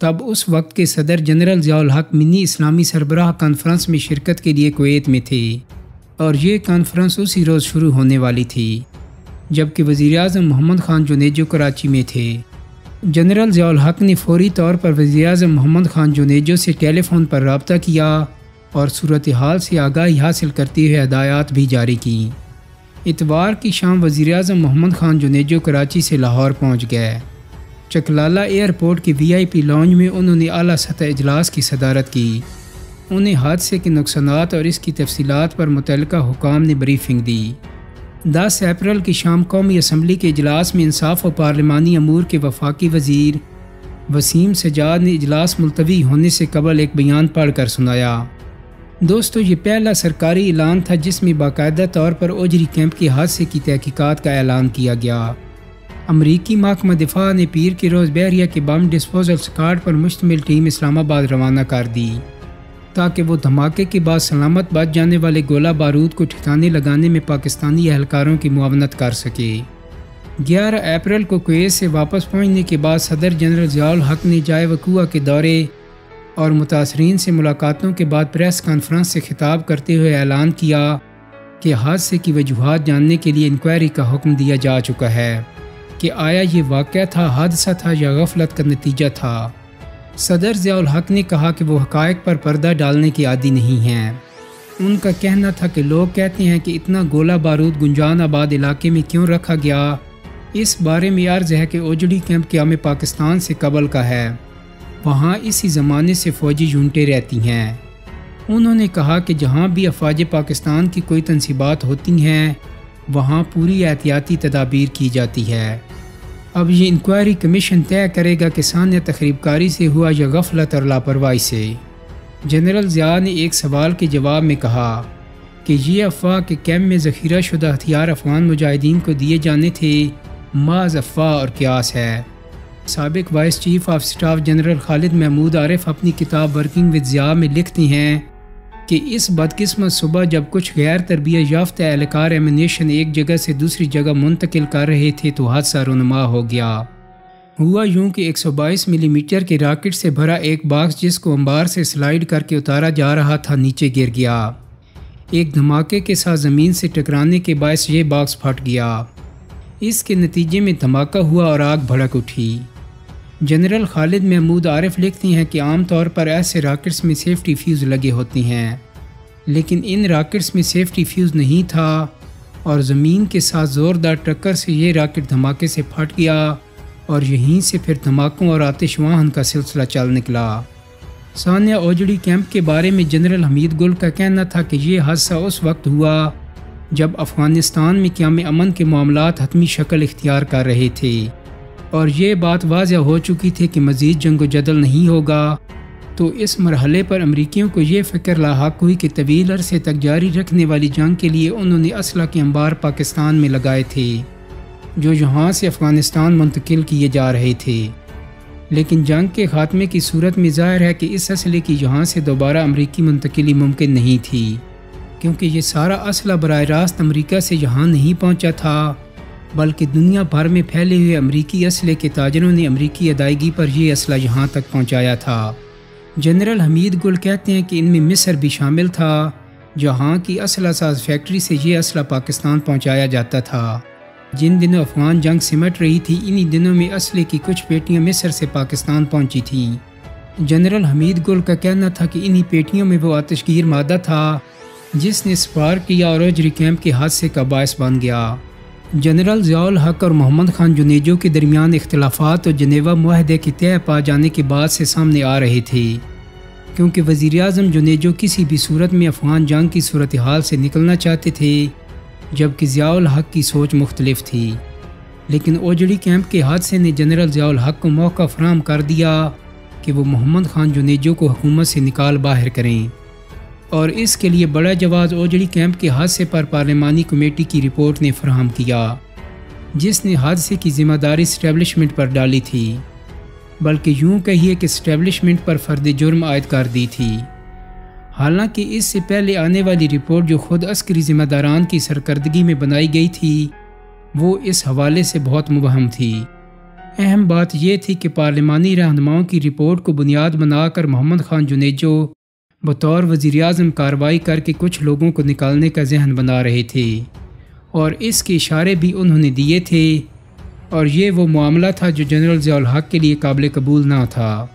تب اس وقت کے صدر جنرل ضیاء الحق منی اسلامی سربراہ کانفرنس میں شرکت کے لیے کویت میں تھے اور یہ کانفرنس اسی روز شروع ہونے والی تھی، جبکہ وزیر اعظم محمد خان جونیجو کراچی میں تھے۔ جنرل ضیاء الحق نے فوری طور پر وزیر اعظم محمد خان جونیجو سے ٹیلی فون پر رابطہ کیا اور صورتحال سے آگاہی حاصل کرتے ہوئے ہدایات بھی جاری کیں۔ اتوار کی شام وزیر اعظم محمد خان جونیجو کراچی سے لاہور پہنچ گئے۔ چکلالہ ایئرپورٹ کے VIP لاؤنج میں انہوں نے اعلیٰ سطح اجلاس کی صدارت کی۔ انہیں حادثے کے نقصانات اور اس کی تفصیلات پر متعلقہ حکام نے بریفنگ دی۔ 10 اپریل کی شام قومی اسمبلی کے اجلاس میں انصاف و پارلیمانی امور کے وفاقی وزیر وسیم سجاد نے اجلاس ملتوی ہونے سے قبل ایک بیان پڑھ کر سنایا۔ دوستو، یہ پہلا سرکاری اعلان تھا جس میں باقاعدہ طور پر اوجری کیمپ کے حادثے کی تحقیقات کا اعلان کیا گیا۔ امریکی محکمہ دفاع نے پیر کے روز بحریہ کے بم ڈسپوزل سکواڈ پر مشتمل ٹیم اسلام آباد روانہ کر دی تاکہ وہ دھماکے کے بعد سلامت بچ جانے والے گولہ بارود کو ٹھکانے لگانے میں پاکستانی اہلکاروں کی معاونت کر سکے۔ 11 اپریل کو کویت سے واپس پہنچنے کے بعد صدر جنرل ضیاء الحق نے جائے وقوعہ کے دورے اور متاثرین سے ملاقاتوں کے بعد پریس کانفرنس سے خطاب کرتے ہوئے اعلان کیا کہ حادثے کی وجوہات جاننے کے لیے انکوائری کا حکم دیا جا چکا ہے کہ آیا یہ واقعہ تھا، حادثہ تھا یا غفلت کا نتیجہ تھا۔ صدر ضیاء الحق نے کہا کہ وہ حقائق پر پردہ ڈالنے کے عادی نہیں ہیں۔ ان کا کہنا تھا کہ لوگ کہتے ہیں کہ اتنا گولہ بارود گنجان آباد علاقے میں کیوں رکھا گیا۔ اس بارے میں عرض ہے کہ اوجڑی کیمپ قیام پاکستان سے قبل کا ہے، وہاں اسی زمانے سے فوجی یونٹیں رہتی ہیں۔ انہوں نے کہا کہ جہاں بھی افواج پاکستان کی کوئی تنصیبات ہوتی ہیں وہاں پوری احتیاطی تدابیر کی جاتی ہے۔ اب یہ انکوائری کمیشن طے کرے گا کہ سانحہ تخریب کاری سے ہوا یا غفلت اور لاپرواہی سے۔ جنرل ضیاء نے ایک سوال کے جواب میں کہا کہ یہ افواہ کہ کیمپ میں ذخیرہ شدہ ہتھیار افغان مجاہدین کو دیے جانے تھے محض افواہ اور قیاس ہے۔ سابق vice chief of staff general Khalid Mahmood Arif اپنی کتاب ورکنگ ود ضیاء میں لکھتے ہیں کہ اس بدقسمت صبح جب کچھ غیر تربیت یافتہ اہلکار ایمونیشن ایک جگہ سے دوسری جگہ منتقل کر رہے تھے تو حادثہ رونما ہو گیا۔ ہوا یوں کہ 122 ملی میٹر کے راکٹ سے بھرا ایک باکس جس کو انبار سے سلائیڈ کر کے اتارا جا رہا تھا نیچے گر گیا۔ ایک دھماکے کے ساتھ زمین سے ٹکرانے کے باعث یہ باکس پھٹ گیا۔ اس کے نتیجے میں دھماکہ ہوا اور آگ بھڑک اٹھی۔ جنرل خالد محمود عارف لکھتے ہیں کہ عام طور پر ایسے راکٹس میں سیفٹی فیوز لگے ہوتے ہیں، لیکن ان راکٹس میں سیفٹی فیوز نہیں تھا اور زمین کے ساتھ زوردار ٹکر سے یہ راکٹ دھماکے سے پھٹ گیا اور یہیں سے پھر دھماکوں اور آتش واہن کا سلسلہ چل نکلا۔ سانحہ اوجڑی کیمپ کے بارے میں جنرل حمید گل کا کہنا تھا کہ یہ حادثہ اس وقت ہوا جب افغانستان میں قیام امن کے معاملات حتمی شکل اختیار کر رہے تھے اور یہ بات واضح ہو چکی تھی کہ مزید جنگ و جدل نہیں ہوگا، تو اس مرحلے پر امریکیوں کو یہ فکر لاحق ہوئی کہ طویل عرصے تک جاری رکھنے والی جنگ کے لیے انہوں نے اسلحہ کے انبار پاکستان میں لگائے تھے جو یہاں سے افغانستان منتقل کیے جا رہے تھے، لیکن جنگ کے خاتمے کی صورت میں ظاہر ہے کہ اس اسلحے کی یہاں سے دوبارہ امریکی منتقلی ممکن نہیں تھی، کیونکہ یہ سارا اسلحہ براہ راست امریکہ سے یہاں نہیں پہنچا تھا بلکہ دنیا بھر میں پھیلے ہوئے امریکی اسلحے کے تاجروں نے امریکی ادائیگی پر یہ اسلحہ یہاں تک پہنچایا تھا۔ جنرل حمید گل کہتے ہیں کہ ان میں مصر بھی شامل تھا جہاں کی اسلحہ ساز فیکٹری سے یہ اسلحہ پاکستان پہنچایا جاتا تھا۔ جن دنوں افغان جنگ سمٹ رہی تھی انہی دنوں میں اسلحے کی کچھ پیٹیاں مصر سے پاکستان پہنچی تھیں۔ جنرل حمید گل کا کہنا تھا کہ انہی پیٹیوں میں وہ آتشگیر مادہ تھا جس نے سپارک کیا اور اوجری کیمپ کے حادثے کا باعث بن گیا۔ جنرل ضیاء الحق اور محمد خان جونیجو کے درمیان اختلافات اور جنیوا معاہدے کے طے پا جانے کے بعد سے سامنے آ رہے تھے، کیونکہ وزیر اعظم جونیجو کسی بھی صورت میں افغان جنگ کی صورتحال سے نکلنا چاہتے تھے جبکہ ضیاء الحق کی سوچ مختلف تھی، لیکن اوجڑی کیمپ کے حادثے نے جنرل ضیاء الحق کو موقع فراہم کر دیا کہ وہ محمد خان جونیجو کو حکومت سے نکال باہر کریں، اور اس کے لیے بڑا جواز اوجڑی کیمپ کے حادثے پر پارلیمانی کمیٹی کی رپورٹ نے فراہم کیا جس نے حادثے کی ذمہ داری اسٹیبلشمنٹ پر ڈالی تھی، بلکہ یوں کہیے کہ اسٹیبلشمنٹ پر فرد جرم عائد کر دی تھی۔ حالانکہ اس سے پہلے آنے والی رپورٹ جو خود عسکری ذمہ داران کی سرکردگی میں بنائی گئی تھی وہ اس حوالے سے بہت مبہم تھی۔ اہم بات یہ تھی کہ پارلیمانی رہنماؤں کی رپورٹ کو بنیاد بنا کر محمد خان جنیجو بطور وزیر اعظم کارروائی کر کے کچھ لوگوں کو نکالنے کا ذہن بنا رہے تھے، اور اس کے اشارے بھی انہوں نے دیے تھے، اور یہ وہ معاملہ تھا جو جنرل ضیاء الحق کے لیے قابل قبول نہ تھا۔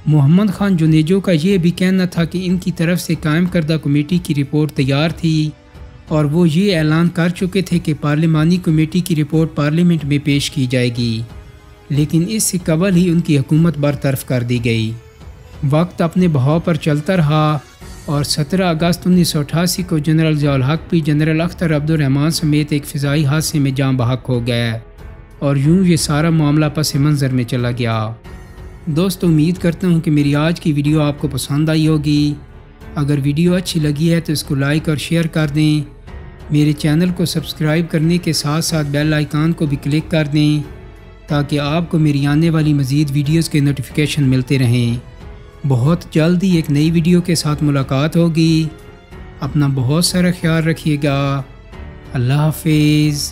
محمد خان جنیجو کا یہ بھی کہنا تھا کہ ان کی طرف سے قائم کردہ کمیٹی کی رپورٹ تیار تھی، اور وہ یہ اعلان کر چکے تھے کہ پارلیمانی کمیٹی کی رپورٹ پارلیمنٹ میں پیش کی جائے گی، لیکن اس سے قبل ہی ان کی حکومت برطرف کر دی گئی۔ وقت اپنے بہاؤ پر چلتا رہا، اور 17 اگست 1988 کو جنرل ضیاء الحق بھی جنرل اختر عبد الرحمن سمیت ایک فضائی حادثے میں جاں بحق ہو گئے، اور یوں یہ سارا معاملہ پس منظر میں چلا گیا۔ دوستو، امید کرتا ہوں کہ میری آج کی ویڈیو آپ کو پسند آئی ہوگی۔ اگر ویڈیو اچھی لگی ہے تو اس کو لائک اور شیئر کر دیں۔ میرے چینل کو سبسکرائب کرنے کے ساتھ ساتھ بیل آئیکن کو بھی کلک کر دیں تاکہ آپ کو میری آنے والی مزید ویڈیوز کے نوٹیفیکیشن ملتے رہیں۔ بہت جلد ہی ایک نئی ویڈیو کے ساتھ ملاقات ہوگی۔ اپنا بہت سارا خیال رکھیے گا۔ اللہ حافظ۔